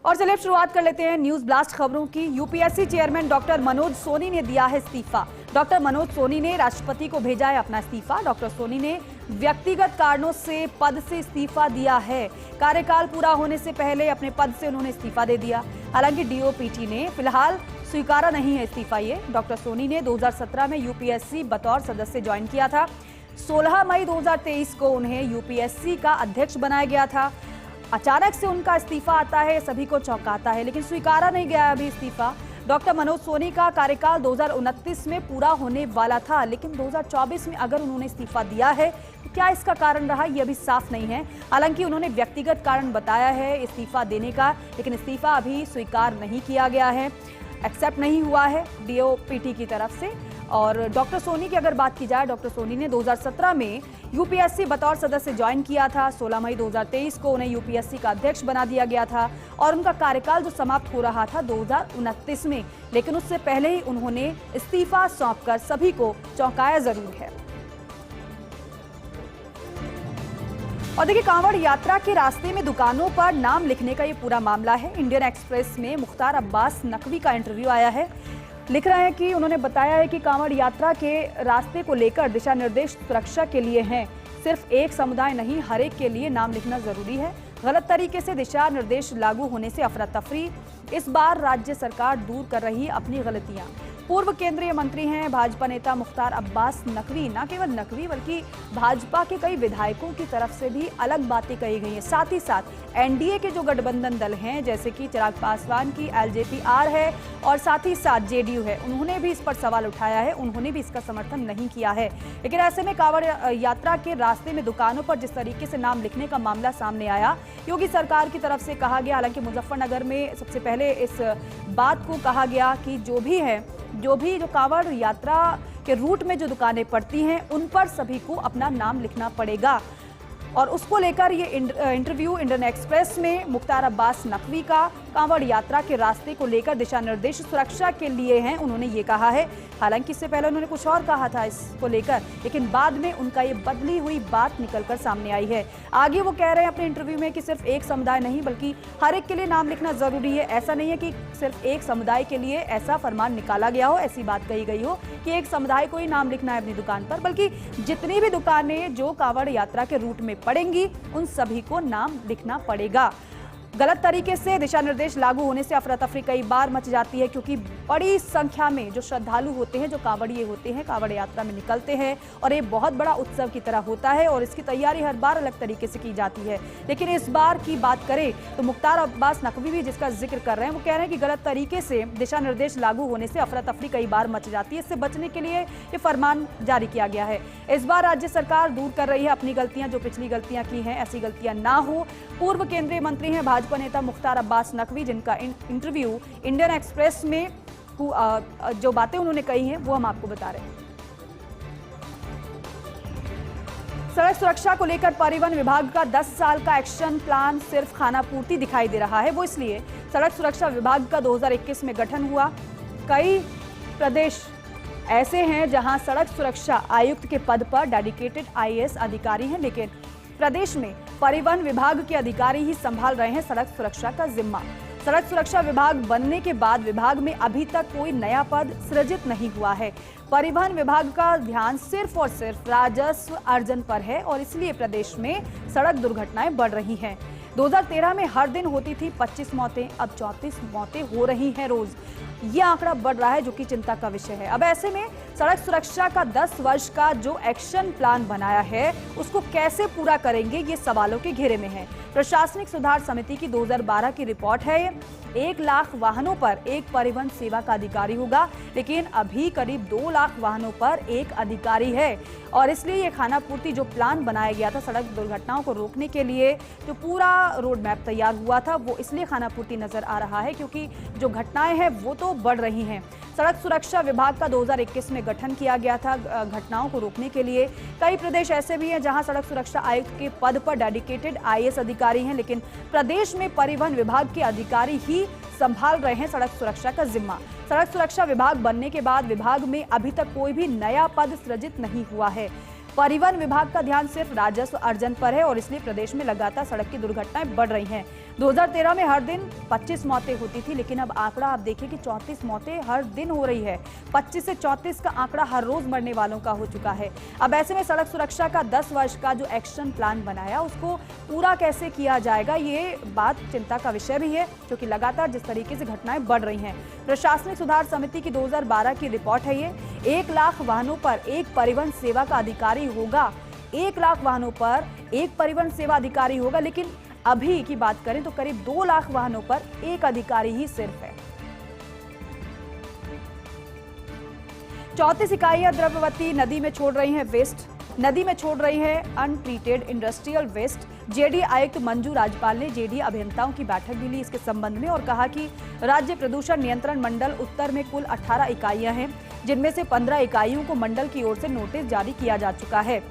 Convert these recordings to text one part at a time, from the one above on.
और चलिए शुरुआत कर लेते हैं न्यूज ब्लास्ट खबरों की। UPSC chairman doctor Manoj Soni ने दिया है इस्तीफा। डॉक्टर मनोज सोनी ने राष्ट्रपति को भेजा है अपना इस्तीफा। डॉक्टर सोनी ने व्यक्तिगत कारणों से पद से इस्तीफा दिया है। कार्यकाल पूरा होने से पहले अपने पद से उन्होंने इस्तीफा दे दिया। हालांकि डीओपीटी ने फिलहाल स्वीकारा नहीं है इस्तीफा। ये डॉक्टर सोनी ने 2017 में यूपीएससी बतौर सदस्य ज्वाइन किया था। 16 मई 2023 को उन्हें यूपीएससी का अध्यक्ष बनाया गया था। अचानक से उनका इस्तीफा आता है, सभी को चौंकाता है, लेकिन स्वीकारा नहीं गया अभी इस्तीफा। डॉक्टर मनोज सोनी का कार्यकाल 2029 में पूरा होने वाला था, लेकिन 2024 में अगर उन्होंने इस्तीफा दिया है तो क्या इसका कारण रहा, ये अभी साफ नहीं है। हालांकि उन्होंने व्यक्तिगत कारण बताया है इस्तीफा देने का, लेकिन इस्तीफा अभी स्वीकार नहीं किया गया है, एक्सेप्ट नहीं हुआ है डीओपीटी की तरफ से। और डॉक्टर सोनी की अगर बात की जाए, डॉक्टर सोनी ने 2017 में यूपीएससी बतौर सदस्य ज्वाइन किया था। 16 मई 2023 को उन्हें यूपीएससी का अध्यक्ष बना दिया गया था और उनका कार्यकाल जो समाप्त हो रहा था 2029 में, लेकिन उससे पहले ही उन्होंने इस्तीफा सौंपकर सभी को चौंकाया जरूर है। और देखिए, कांवड़ यात्रा के रास्ते में दुकानों पर नाम लिखने का ये पूरा मामला है। इंडियन एक्सप्रेस में मुख्तार अब्बास नकवी का इंटरव्यू आया है। लिख रहे हैं कि उन्होंने बताया है कि कांवड़ यात्रा के रास्ते को लेकर दिशा निर्देश सुरक्षा के लिए हैं। सिर्फ एक समुदाय नहीं, हर एक के लिए नाम लिखना जरूरी है। गलत तरीके से दिशा निर्देश लागू होने से अफरा तफरी। इस बार राज्य सरकार दूर कर रही है अपनी गलतियां। पूर्व केंद्रीय मंत्री हैं भाजपा नेता मुख्तार अब्बास नकवी। न केवल नकवी बल्कि भाजपा के कई विधायकों की तरफ से भी अलग बातें कही गई हैं। साथ ही साथ एनडीए के जो गठबंधन दल हैं, जैसे कि चिराग पासवान की एलजेपी-आर है और साथ ही साथ जेडीयू है, उन्होंने भी इस पर सवाल उठाया है, उन्होंने भी इसका समर्थन नहीं किया है। लेकिन ऐसे में कांवड़ यात्रा के रास्ते में दुकानों पर जिस तरीके से नाम लिखने का मामला सामने आया, योगी सरकार की तरफ से कहा गया, हालांकि मुजफ्फरनगर में सबसे पहले इस बात को कहा गया कि जो कांवड़ यात्रा के रूट में जो दुकानें पड़ती हैं उन पर सभी को अपना नाम लिखना पड़ेगा। और उसको लेकर ये इंटरव्यू इंडियन एक्सप्रेस में मुख्तार अब्बास नकवी का कांवड़ यात्रा के रास्ते को लेकर दिशा निर्देश सुरक्षा के लिए हैं, उन्होंने ये कहा है। हालांकि इससे पहले उन्होंने कुछ और कहा था इसको लेकर, लेकिन बाद में उनका ये बदली हुई बात निकलकर सामने आई है। आगे वो कह रहे हैं अपने इंटरव्यू में कि सिर्फ एक समुदाय नहीं बल्कि हर एक के लिए नाम लिखना जरूरी है। ऐसा नहीं है कि सिर्फ एक समुदाय के लिए ऐसा फरमान निकाला गया हो, ऐसी बात कही गई हो कि एक समुदाय को ही नाम लिखना है अपनी दुकान पर, बल्कि जितनी भी दुकानें जो कांवड़ यात्रा के रूट में पड़ेंगी उन सभी को नाम लिखना पड़ेगा। गलत तरीके से दिशा निर्देश लागू होने से अफरा तफरी कई बार मच जाती है, क्योंकि बड़ी संख्या में जो श्रद्धालु होते हैं, जो कांवड़िए होते हैं, कांवड़ यात्रा में निकलते हैं और ये बहुत बड़ा उत्सव की तरह होता है और इसकी तैयारी हर बार अलग तरीके से की जाती है। लेकिन इस बार की बात करें तो मुख्तार अब्बास नकवी भी जिसका जिक्र कर रहे हैं, वो कह रहे हैं कि गलत तरीके से दिशा निर्देश लागू होने से अफरा तफरी कई बार मच जाती है। इससे बचने के लिए ये फरमान जारी किया गया है। इस बार राज्य सरकार दूर कर रही है अपनी गलतियां, जो पिछली गलतियां की हैं ऐसी गलतियां ना हो। पूर्व केंद्रीय मंत्री हैं भाजपा नेता मुख्तार अब्बास नकवी, जिनका इंटरव्यू इंडियन एक्सप्रेस में जो बातें उन्होंने कही हैं वो हम आपको बता रहे हैं। सड़क सुरक्षा को लेकर परिवहन विभाग का 10 साल का एक्शन प्लान सिर्फ खानापूर्ति दिखाई दे रहा है। वो इसलिए सड़क सुरक्षा विभाग का 2021 में गठन हुआ। कई प्रदेश ऐसे हैं जहां सड़क सुरक्षा आयुक्त के पद पर डेडिकेटेड आईएएस अधिकारी हैं, लेकिन प्रदेश में परिवहन विभाग के अधिकारी ही संभाल रहे हैं सड़क सुरक्षा का जिम्मा। सड़क सुरक्षा विभाग बनने के बाद विभाग में अभी तक कोई नया पद सृजित नहीं हुआ है। परिवहन विभाग का ध्यान सिर्फ और सिर्फ राजस्व अर्जन पर है और इसलिए प्रदेश में सड़क दुर्घटनाएं बढ़ रही हैं। 2013 में हर दिन होती थी 25 मौतें, अब 34 मौतें हो रही हैं रोज। ये आंकड़ा बढ़ रहा है, जो कि चिंता का विषय है। अब ऐसे में सड़क सुरक्षा का 10 वर्ष का जो एक्शन प्लान बनाया है उसको कैसे पूरा करेंगे, ये सवालों के घेरे में है। प्रशासनिक सुधार समिति की 2012 की रिपोर्ट है। 1 लाख वाहनों पर एक परिवहन सेवा का अधिकारी होगा, लेकिन अभी करीब 2 लाख वाहनों पर एक अधिकारी है और इसलिए ये खानापूर्ति जो प्लान बनाया गया था सड़क दुर्घटनाओं को रोकने के लिए, जो पूरा रोड मैप तैयार हुआ था, वो इसलिए खानापूर्ति नजर आ रहा है क्योंकि जो घटनाएं हैं वो तो बढ़ रही हैं। सड़क सुरक्षा विभाग का 2021 में गठन किया गया था घटनाओं को रोकने के लिए। कई प्रदेश ऐसे भी हैं जहां सड़क सुरक्षा आयुक्त के पद पर डेडिकेटेड आईएएस अधिकारी हैं, लेकिन प्रदेश में परिवहन विभाग के अधिकारी ही संभाल रहे हैं सड़क सुरक्षा का जिम्मा। सड़क सुरक्षा विभाग बनने के बाद विभाग में अभी तक कोई भी नया पद सृजित नहीं हुआ है। परिवहन विभाग का ध्यान सिर्फ राजस्व अर्जन पर है और इसलिए प्रदेश में लगातार सड़क की दुर्घटनाएं बढ़ रही हैं। 2013 में हर दिन 25 मौतें होती थी, लेकिन अब आंकड़ा आप देखिए कि 34 मौतें हर दिन हो रही है। 25 से 34 का आंकड़ा हर रोज मरने वालों का हो चुका है। अब ऐसे में सड़क सुरक्षा का 10 वर्ष का जो एक्शन प्लान बनाया उसको पूरा कैसे किया जाएगा, ये बात चिंता का विषय भी है, क्योंकि लगातार जिस तरीके से घटनाएं बढ़ रही हैं। प्रशासनिक सुधार समिति की 2012 की रिपोर्ट है ये। 1 लाख वाहनों पर एक परिवहन सेवा का अधिकारी होगा। 1 लाख वाहनों पर एक परिवहन सेवा अधिकारी होगा, लेकिन अभी की बात करें तो करीब 2 लाख वाहनों पर एक अधिकारी ही सिर्फ है। 34 इकाइयां द्रव्यवती नदी में छोड़ रही हैं वेस्ट। नदी में छोड़ रही है अनट्रीटेड इंडस्ट्रियल वेस्ट। जेडी आयुक्त मंजू राजपाल ने जेडी अभियंताओं की बैठक भी ली इसके संबंध में और कहा कि राज्य प्रदूषण नियंत्रण मंडल उत्तर में कुल 18 इकाइयां हैं, जिनमें से 15 इकाइयों को मंडल की ओर से नोटिस जारी किया जा चुका है।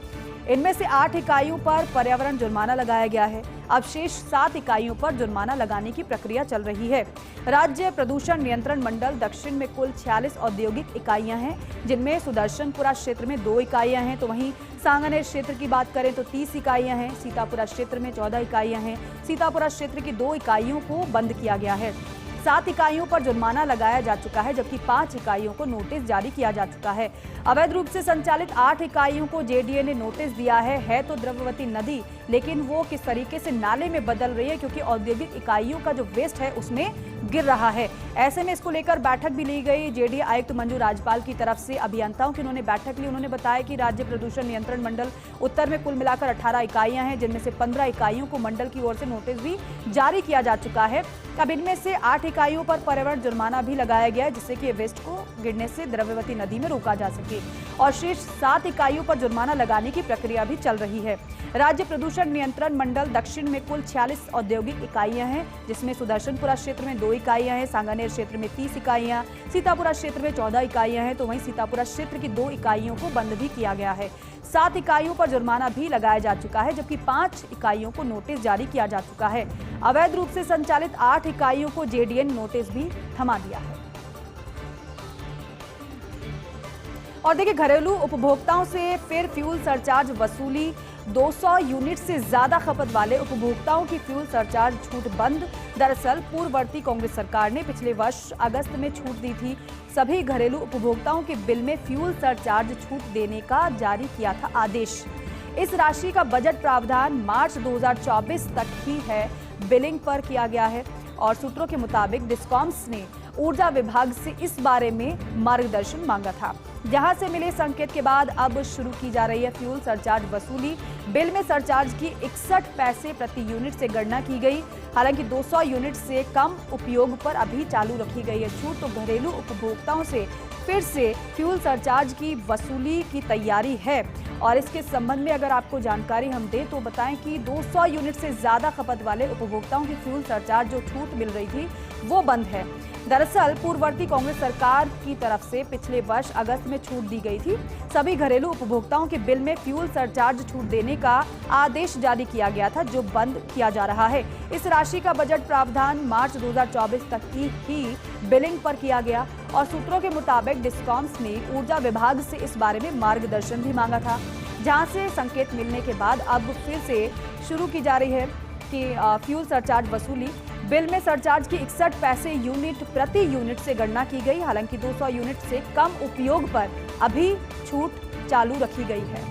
इनमें से 8 इकाइयों पर पर्यावरण जुर्माना लगाया गया है। अब शेष 7 इकाइयों पर जुर्माना लगाने की प्रक्रिया चल रही है। राज्य प्रदूषण नियंत्रण मंडल दक्षिण में कुल 46 औद्योगिक इकाइयां हैं, जिनमें सुदर्शनपुरा क्षेत्र में 2 इकाइयां हैं, तो वहीं सांगानेर क्षेत्र की बात करें तो 30 इकाइयां हैं। सीतापुरा क्षेत्र में 14 इकाइयां हैं। सीतापुरा क्षेत्र की 2 इकाइयों को बंद किया गया है। 7 इकाइयों पर जुर्माना लगाया जा चुका है, जबकि 5 इकाइयों को नोटिस जारी किया जा चुका है। अवैध रूप से संचालित 8 इकाइयों को जेडीए ने नोटिस दिया है तो द्रव्यवती नदी, लेकिन वो किस तरीके से नाले में बदल रही है, क्योंकि औद्योगिक इकाइयों का जो वेस्ट है उसमें गिर रहा है। ऐसे में इसको लेकर बैठक भी ली गई। जेडी आयुक्त मंजू राजपाल की तरफ से अभियंताओं की उन्होंने बैठक ली। उन्होंने बताया कि राज्य प्रदूषण नियंत्रण मंडल उत्तर में कुल मिलाकर 18 इकाइयां हैं, जिनमें से 15 इकाइयों को मंडल की ओर से नोटिस भी जारी किया जा चुका है। अब इनमें से 8 इकाइयों पर पर्यावरण जुर्माना भी लगाया गया है, जिससे कि वेस्ट को गिरने से द्रव्यवती नदी में रोका जा सके, और शेष 7 इकाइयों पर जुर्माना लगाने की प्रक्रिया भी चल रही है। राज्य प्रदूषण नियंत्रण मंडल दक्षिण में कुल 46 औद्योगिक इकाइयां हैं, जिसमें सुदर्शनपुरा क्षेत्र में 2 इकाइयां हैं, सांगानेर क्षेत्र में 30 इकाइयां, सीतापुरा क्षेत्र में 14 इकाइयां हैं, तो वहीं सीतापुरा क्षेत्र की 2 इकाइयों को बंद भी किया गया है। 7 इकाइयों पर जुर्माना भी लगाया जा चुका है, जबकि 5 इकाइयों को नोटिस जारी किया जा चुका है। अवैध रूप से संचालित 8 इकाइयों को जेडीए ने नोटिस भी थमा दिया है। और देखिए, घरेलू उपभोक्ताओं से फिर फ्यूल सरचार्ज वसूली। 200 यूनिट से ज्यादा खपत वाले उपभोक्ताओं की फ्यूल सरचार्ज छूट बंद। दरअसल पूर्ववर्ती कांग्रेस सरकार ने पिछले वर्ष अगस्त में छूट दी थी। सभी घरेलू उपभोक्ताओं के बिल में फ्यूल सरचार्ज छूट देने का जारी किया था आदेश। इस राशि का बजट प्रावधान मार्च 2024 तक ही है बिलिंग पर किया गया है, और सूत्रों के मुताबिक डिस्कॉम्स ने ऊर्जा विभाग से इस बारे में मार्गदर्शन मांगा था, जहां से मिले संकेत के बाद अब शुरू की जा रही है फ्यूल सरचार्ज वसूली। बिल में सरचार्ज की 61 पैसे प्रति यूनिट से गणना की गई। हालांकि 200 यूनिट से कम उपयोग पर अभी चालू रखी गई है छूट, तो घरेलू उपभोक्ताओं से फिर से फ्यूल सरचार्ज की वसूली की तैयारी है। और इसके संबंध में अगर आपको जानकारी हम दें तो बताएं कि 200 यूनिट से ज्यादा खपत वाले उपभोक्ताओं की फ्यूल सरचार्ज जो छूट मिल रही थी वो बंद है। दरअसल पूर्ववर्ती कांग्रेस सरकार की तरफ से पिछले वर्ष अगस्त में छूट दी गई थी। सभी घरेलू उपभोक्ताओं के बिल में फ्यूल सरचार्ज छूट देने का आदेश जारी किया गया था, जो बंद किया जा रहा है। इस राशि का बजट प्रावधान मार्च 2024 तक की ही बिलिंग पर किया गया, और सूत्रों के मुताबिक डिस्कॉम्स ने ऊर्जा विभाग से इस बारे में मार्गदर्शन भी मांगा था, जहां से संकेत मिलने के बाद अब फिर से शुरू की जा रही है कि फ्यूल सरचार्ज वसूली। बिल में सरचार्ज की 61 पैसे यूनिट प्रति यूनिट से गणना की गई। हालांकि 200 यूनिट से कम उपयोग पर अभी छूट चालू रखी गई है।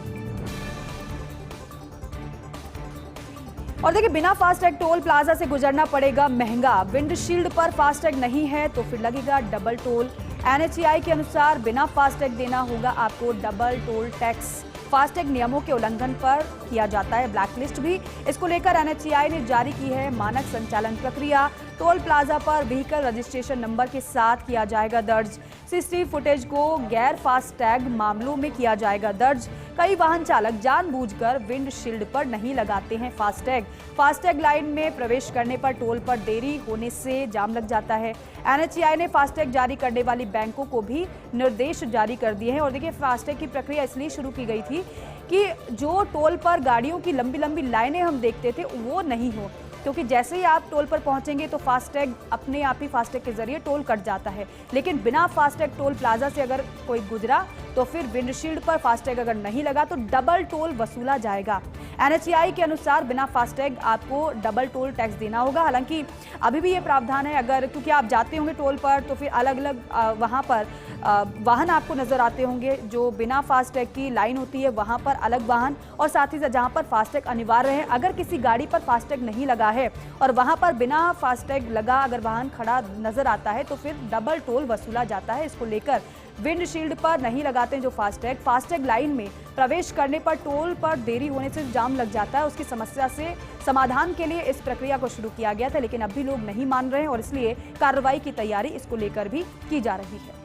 और देखिए, बिना फास्टैग टोल प्लाजा से गुजरना पड़ेगा महंगा। विंडशील्ड पर फास्टैग नहीं है तो फिर लगेगा डबल टोल। एनएचएआई के अनुसार बिना फास्टैग देना होगा आपको डबल टोल टैक्स। फास्टैग नियमों के उल्लंघन पर किया जाता है ब्लैकलिस्ट भी। इसको लेकर एनएचएआई ने जारी की है मानक संचालन प्रक्रिया। टोल प्लाजा पर व्हीकल रजिस्ट्रेशन नंबर के साथ किया जाएगा दर्ज। सीसीटीवी फुटेज को गैर फास्टैग मामलों में किया जाएगा दर्ज। कई वाहन चालक जानबूझकर विंडशील्ड पर नहीं लगाते हैं फास्टैग। फास्टैग लाइन में प्रवेश करने पर टोल पर देरी होने से जाम लग जाता है। एनएचएआई ने फास्टैग जारी करने वाली बैंकों को भी निर्देश जारी कर दिए हैं। और देखिए, फास्टैग की प्रक्रिया इसलिए शुरू की गई थी कि जो टोल पर गाड़ियों की लंबी लंबी लाइनें हम देखते थे वो नहीं हो। क्योंकि जैसे ही आप टोल पर पहुंचेंगे तो फास्टैग अपने आप ही फास्टैग के जरिए टोल कट जाता है, लेकिन बिना फास्टैग टोल प्लाजा से अगर कोई गुजरा तो फिर विंडशील्ड पर फास्टैग अगर नहीं लगा तो डबल टोल वसूला जाएगा। NHAI के अनुसार बिना फास्टैग आपको डबल टोल टैक्स देना होगा। हालांकि अभी भी ये प्रावधान है, अगर क्योंकि आप जाते होंगे टोल पर तो फिर अलग अलग वहाँ पर वाहन आपको नजर आते होंगे, जो बिना फास्टैग की लाइन होती है वहाँ पर अलग वाहन, और साथ ही साथ जहाँ पर फास्टैग अनिवार्य है, अगर किसी गाड़ी पर फास्टैग नहीं लगा है और वहाँ पर बिना फास्टैग लगा अगर वाहन खड़ा नजर आता है तो फिर डबल टोल वसूला जाता है। इसको लेकर विंडशील्ड पर नहीं लगाते हैं जो फास्टैग लाइन में प्रवेश करने पर टोल पर देरी होने से जाम लग जाता है। उसकी समस्या से समाधान के लिए इस प्रक्रिया को शुरू किया गया था, लेकिन अब भी लोग नहीं मान रहे हैं और इसलिए कार्रवाई की तैयारी इसको लेकर भी की जा रही है।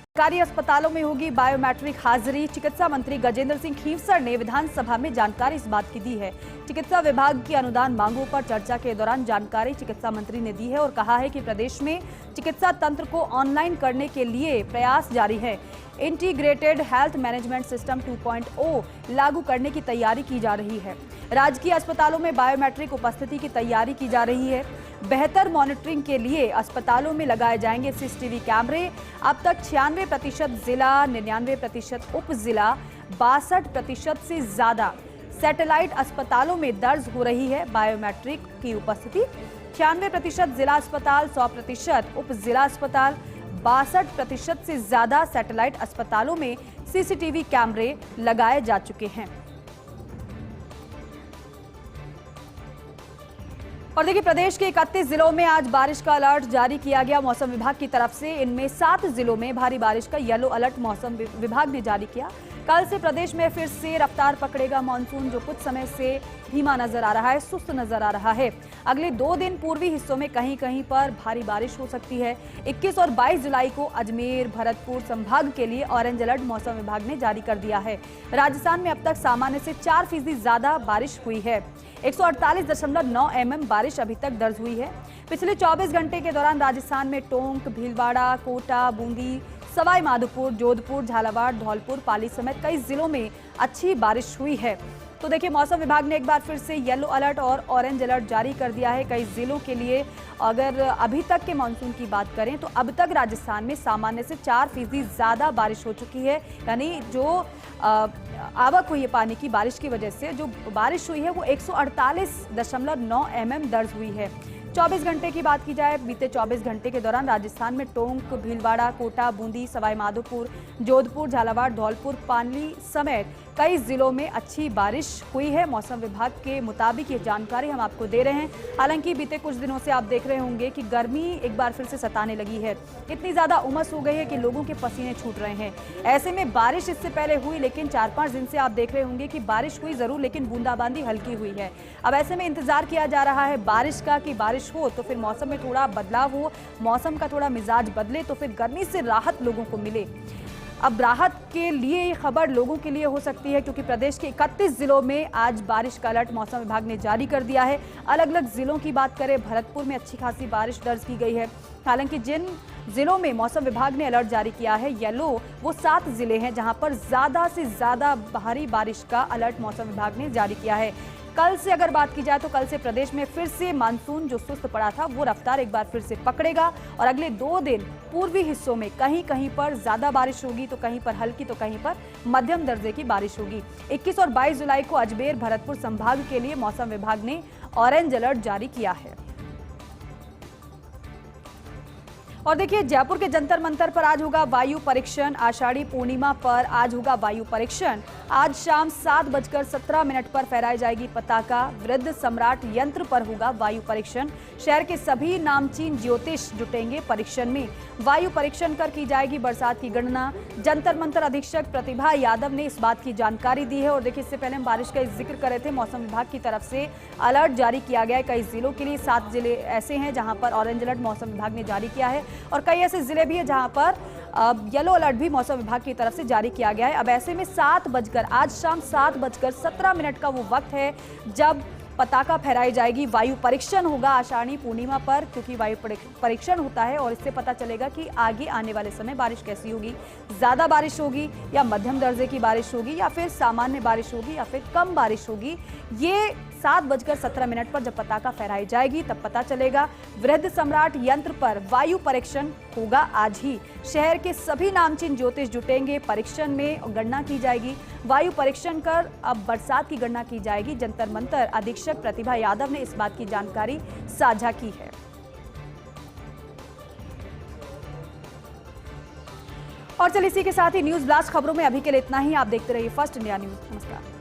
सरकारी अस्पतालों में होगी बायोमेट्रिक हाजिरी। चिकित्सा मंत्री गजेंद्र सिंह खीवसर ने विधानसभा में जानकारी इस बात की दी है। चिकित्सा विभाग की अनुदान मांगों पर चर्चा के दौरान जानकारी चिकित्सा मंत्री ने दी है और कहा है कि प्रदेश में चिकित्सा तंत्र को ऑनलाइन करने के लिए प्रयास जारी है। इंटीग्रेटेड हेल्थ मैनेजमेंट सिस्टम 2.0 लागू करने की तैयारी की जा रही है। राजकीय अस्पतालों में बायोमेट्रिक उपस्थिति की तैयारी की जा रही है। बेहतर मॉनिटरिंग के लिए अस्पतालों में लगाए जाएंगे CCTV कैमरे। अब तक 96% जिला, 99% उप जिला, 62% से ज्यादा सैटेलाइट अस्पतालों में दर्ज हो रही है बायोमेट्रिक की उपस्थिति। 96% जिला अस्पताल, 100% उप जिला अस्पताल, 62% से ज्यादा सैटेलाइट अस्पतालों में CCTV कैमरे लगाए जा चुके हैं। और देखिए, प्रदेश के 31 जिलों में आज बारिश का अलर्ट जारी किया गया मौसम विभाग की तरफ से। इनमें 7 जिलों में भारी बारिश का येलो अलर्ट मौसम विभाग ने जारी किया। कल से प्रदेश में फिर से रफ्तार पकड़ेगा मानसून, जो कुछ समय से धीमा नजर आ रहा है, सुस्त नजर आ रहा है। अगले 2 दिन पूर्वी हिस्सों में कहीं कहीं पर भारी बारिश हो सकती है। 21 और 22 जुलाई को अजमेर, भरतपुर संभाग के लिए ऑरेंज अलर्ट मौसम विभाग ने जारी कर दिया है। राजस्थान में अब तक सामान्य से 4% ज्यादा बारिश हुई है। 148.9 mm बारिश अभी तक दर्ज हुई है। पिछले 24 घंटे के दौरान राजस्थान में टोंक, भीलवाड़ा, कोटा, बूंदी, सवाई माधोपुर, जोधपुर, झालावाड़, धौलपुर, पाली समेत कई जिलों में अच्छी बारिश हुई है। तो देखिए, मौसम विभाग ने एक बार फिर से येलो अलर्ट और ऑरेंज अलर्ट जारी कर दिया है कई जिलों के लिए। अगर अभी तक के मानसून की बात करें तो अब तक राजस्थान में सामान्य से 4% ज्यादा बारिश हो चुकी है। यानी जो आवक हुई है पानी की बारिश की वजह से, जो बारिश हुई है वो 148.9 mm दर्ज हुई है। 24 घंटे की बात की जाए, बीते 24 घंटे के दौरान राजस्थान में टोंक, भीलवाड़ा, कोटा, बूंदी, सवाई माधोपुर, जोधपुर, झालावाड़, धौलपुर, पाली समेत कई जिलों में अच्छी बारिश हुई है। मौसम विभाग के मुताबिक ये जानकारी हम आपको दे रहे हैं। हालांकि बीते कुछ दिनों से आप देख रहे होंगे कि गर्मी एक बार फिर से सताने लगी है। इतनी ज्यादा उमस हो गई है कि लोगों के पसीने छूट रहे हैं। ऐसे में बारिश इससे पहले हुई, लेकिन 4-5 दिन से आप देख रहे होंगे कि बारिश हुई जरूर, लेकिन बूंदाबांदी हल्की हुई है। अब ऐसे में इंतजार किया जा रहा है बारिश का, कि बारिश हो तो फिर मौसम में थोड़ा बदलाव हो, मौसम का थोड़ा मिजाज बदले तो फिर गर्मी से राहत लोगों को मिले। अब राहत के लिए ये खबर लोगों के लिए हो सकती है, क्योंकि प्रदेश के 31 जिलों में आज बारिश का अलर्ट मौसम विभाग ने जारी कर दिया है। अलग अलग जिलों की बात करें, भरतपुर में अच्छी खासी बारिश दर्ज की गई है। हालांकि जिन जिलों में मौसम विभाग ने अलर्ट जारी किया है येलो, वो 7 जिले हैं जहां पर ज्यादा से ज्यादा भारी बारिश का अलर्ट मौसम विभाग ने जारी किया है। कल से अगर बात की जाए तो कल से प्रदेश में फिर से मानसून जो सुस्त पड़ा था वो रफ्तार एक बार फिर से पकड़ेगा और अगले 2 दिन पूर्वी हिस्सों में कहीं कहीं पर ज्यादा बारिश होगी, तो कहीं पर हल्की, तो कहीं पर मध्यम दर्जे की बारिश होगी। 21 और 22 जुलाई को अजमेर, भरतपुर संभाग के लिए मौसम विभाग ने ऑरेंज अलर्ट जारी किया है। और देखिए, जयपुर के जंतर मंतर पर आज होगा वायु परीक्षण। आषाढ़ी पूर्णिमा पर आज होगा वायु परीक्षण। आज शाम 7:17 पर फहराई जाएगी पताका। वृद्ध सम्राट यंत्र पर होगा वायु परीक्षण। शहर के सभी नामचीन ज्योतिष जुटेंगे परीक्षण में। वायु परीक्षण कर की जाएगी बरसात की गणना। जंतर मंतर अधीक्षक प्रतिभा यादव ने इस बात की जानकारी दी है। और देखिए, इससे पहले हम बारिश का जिक्र कर रहे थे, मौसम विभाग की तरफ से अलर्ट जारी किया गया है कई जिलों के लिए। 7 जिले ऐसे हैं जहां पर ऑरेंज अलर्ट मौसम विभाग ने जारी किया है और कई ऐसे जिले भी हैं जहां पर येलो अलर्ट भी मौसम विभाग की तरफ से जारी किया गया है। अब ऐसे में आज शाम 7:17 का वो वक्त है जब पताका फहराई जाएगी। वायु परीक्षण होगा आषाढ़ी पूर्णिमा पर, क्योंकि वायु परीक्षण होता है और इससे पता चलेगा कि आगे आने वाले समय बारिश कैसी होगी। ज्यादा बारिश होगी या मध्यम दर्जे की बारिश होगी या फिर सामान्य बारिश होगी या फिर कम बारिश होगी। ये 7:17 पर जब पताका फहराई जाएगी तब पता चलेगा। वृहद सम्राट यंत्र पर वायु परीक्षण होगा आज ही। शहर के सभी नामचीन ज्योतिष जुटेंगे, परीक्षण में गणना की जाएगी। वायु परीक्षण कर अब बरसात की गणना की जाएगी। जंतर मंतर अधीक्षक प्रतिभा यादव ने इस बात की जानकारी साझा की है। और चलिए इसी के साथ ही न्यूज ब्लास्ट खबरों में अभी के लिए इतना ही। आप देखते रहिए फर्स्ट इंडिया न्यूज। नमस्कार।